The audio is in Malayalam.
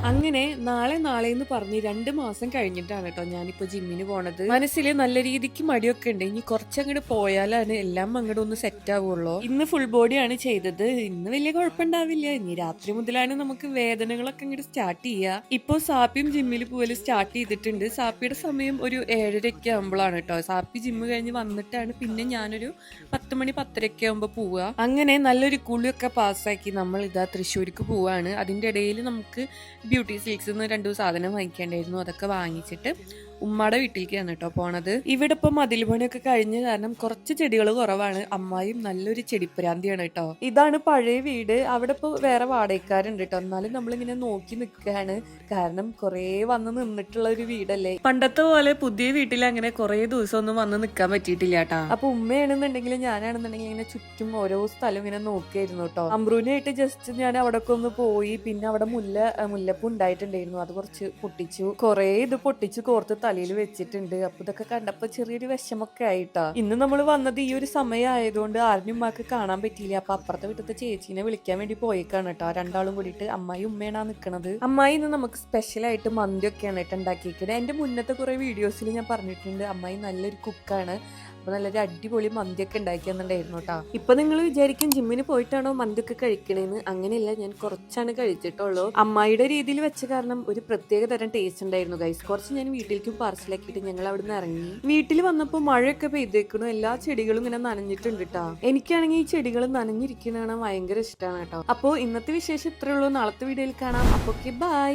അങ്ങനെ നാളെ എന്ന് പറഞ്ഞ് 2 മാസം കഴിഞ്ഞിട്ടാണ് കേട്ടോ ഞാനിപ്പോ ജിമ്മിന് പോണത്. മനസ്സിൽ നല്ല രീതിക്ക് മടിയൊക്കെ ഉണ്ട്. ഇനി കുറച്ചങ്ങോട്ട് പോയാലാണ് എല്ലാം അങ്ങോട്ട് ഒന്ന് സെറ്റ് ആവുള്ളൂ. ഇന്ന് ഫുൾ ബോഡിയാണ് ചെയ്തത്. ഇന്ന് വലിയ കുഴപ്പമുണ്ടാവില്ല. ഇനി രാത്രി മുതലാണ് നമുക്ക് വേദനകളൊക്കെ അങ്ങോട്ട് സ്റ്റാർട്ട് ചെയ്യുക. ഇപ്പൊ സാപ്പിയും ജിമ്മിൽ പോലും സ്റ്റാർട്ട് ചെയ്തിട്ടുണ്ട്. സാപ്പിയുടെ സമയം ഒരു 7:30 ആകുമ്പോഴാണ് കേട്ടോ. സാപ്പി ജിമ്മ് കഴിഞ്ഞ് വന്നിട്ടാണ് പിന്നെ ഞാനൊരു 10 മണി 10:30 ആകുമ്പോൾ പോവുക. അങ്ങനെ നല്ലൊരു കുളിയൊക്കെ പാസ്സാക്കി നമ്മൾ ഇതാ തൃശ്ശൂർക്ക് പോവാണ്. അതിന്റെ ഇടയിൽ നമുക്ക് ബ്യൂട്ടി സിൽക്സിൽ നിന്ന് 2 സാധനം വാങ്ങിക്കേണ്ടായിരുന്നു. അതൊക്കെ വാങ്ങിച്ചിട്ട് ഉമ്മയുടെ വീട്ടിലേക്കാണ് കേട്ടോ പോണത്. ഇവിടെ ഇപ്പൊ മതിൽ പണിയൊക്കെ കഴിഞ്ഞ് കാരണം കുറച്ച് ചെടികൾ കുറവാണ്. അമ്മായും നല്ലൊരു ചെടിപ്രാന്തിയാണ് കേട്ടോ. ഇതാണ് പഴയ വീട്. അവിടെ ഇപ്പൊ വേറെ വാടകക്കാരുണ്ട് കേട്ടോ. എന്നാലും നമ്മളിങ്ങനെ നോക്കി നിൽക്കുകയാണ്. കാരണം കുറേ വന്ന് നിന്നിട്ടുള്ള ഒരു വീടല്ലേ. പണ്ടത്തെ പോലെ പുതിയ വീട്ടിൽ അങ്ങനെ കുറേ ദിവസം ഒന്നും വന്ന് നിൽക്കാൻ പറ്റിയിട്ടില്ല കേട്ടാ. അപ്പൊ ഉമ്മയാണെന്നുണ്ടെങ്കിലും ഞാനാണെന്നുണ്ടെങ്കിൽ ഇങ്ങനെ ചുറ്റും ഓരോ സ്ഥലം ഇങ്ങനെ നോക്കിയായിരുന്നു കേട്ടോ. അമ്പ്രൂനായിട്ട് ജസ്റ്റ് ഞാൻ അവിടെ ഒന്ന് പോയി. പിന്നെ അവിടെ മുല്ലപ്പൂ ഉണ്ടായിട്ടുണ്ടായിരുന്നു. അത് കുറച്ച് പൊട്ടിച്ചു. കുറേ ഇത് പൊട്ടിച്ച് കോർത്ത് തലയിൽ വെച്ചിട്ടുണ്ട്. അപ്പൊ ഇതൊക്കെ കണ്ടപ്പോ ചെറിയൊരു വിഷമൊക്കെ ആയിട്ടാ. ഇന്ന് നമ്മൾ വന്നത് ഈ ഒരു സമയം ആയതുകൊണ്ട് ആരും ഉമ്മാക്ക് കാണാൻ പറ്റിയില്ല. അപ്പൊ അപ്പുറത്തെ വീട്ടിലത്തെ ചേച്ചീനെ വിളിക്കാൻ വേണ്ടി പോയേക്കാണ് കേട്ടോ. രണ്ടാളും കൂടിയിട്ട് അമ്മായി ഉമ്മയാണ് നിൽക്കുന്നത്. അമ്മായി ഇന്ന് നമുക്ക് സ്പെഷ്യൽ ആയിട്ട് മന്തിയൊക്കെയാണ് കേട്ടോ ഉണ്ടാക്കിയിരിക്കുന്നത്. എന്റെ മുന്നത്തെ കുറെ വീഡിയോസിൽ ഞാൻ പറഞ്ഞിട്ടുണ്ട് അമ്മായി നല്ലൊരു കുക്കാണ്. അപ്പൊ നല്ലൊരു അടിപൊളി മന്തിയൊക്കെ ഉണ്ടാക്കിയെന്നുണ്ടായിരുന്നു കേട്ടോ. ഇപ്പൊ നിങ്ങൾ വിചാരിക്കും ജിമ്മിന് പോയിട്ടാണോ മന്തിയൊക്കെ കഴിക്കണേന്ന്. അങ്ങനെയല്ല, ഞാൻ കുറച്ചാണ് കഴിച്ചിട്ടുള്ളൂ. അമ്മായിയുടെ രീതിയിൽ വെച്ച കാരണം ഒരു പ്രത്യേക തരം ടേസ്റ്റ് ഉണ്ടായിരുന്നു ഗൈസ്. കുറച്ച് ഞാൻ വീട്ടിലേക്കും പാർസലാക്കിയിട്ട് ഞങ്ങൾ അവിടെ നിന്ന് ഇറങ്ങി. വീട്ടിൽ വന്നപ്പോൾ മഴയൊക്കെ പെയ്തേക്കണു. എല്ലാ ചെടികളും ഇങ്ങനെ നനഞ്ഞിട്ടുണ്ട് കേട്ടോ. എനിക്കാണെങ്കിൽ ഈ ചെടികൾ നനഞ്ഞിരിക്കണ ഭയങ്കര ഇഷ്ടമാണ് കേട്ടോ. അപ്പോൾ ഇന്നത്തെ വിശേഷം ഇത്രയേ ഉള്ളൂ. നാളത്തെ വീഡിയോയിൽ കാണാം. അപ്പൊ ബൈ.